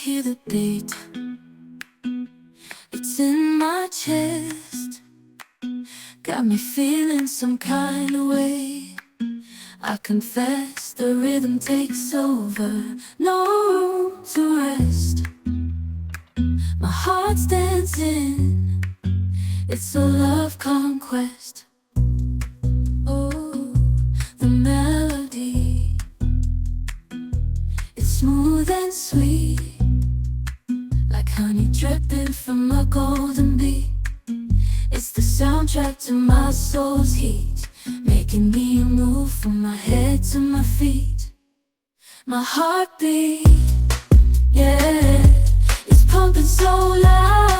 hear the beat, it's in my chest, got me feeling some kind of way. I confess the rhythm takes over, no room to rest. My heart's dancing, it's a love conquest. Oh, the melody, it's smooth and sweet, like honey dripping from a golden bee. It's the soundtrack to my soul's heat, making me move from my head to my feet. My heartbeat, yeah, it's pumping so loud.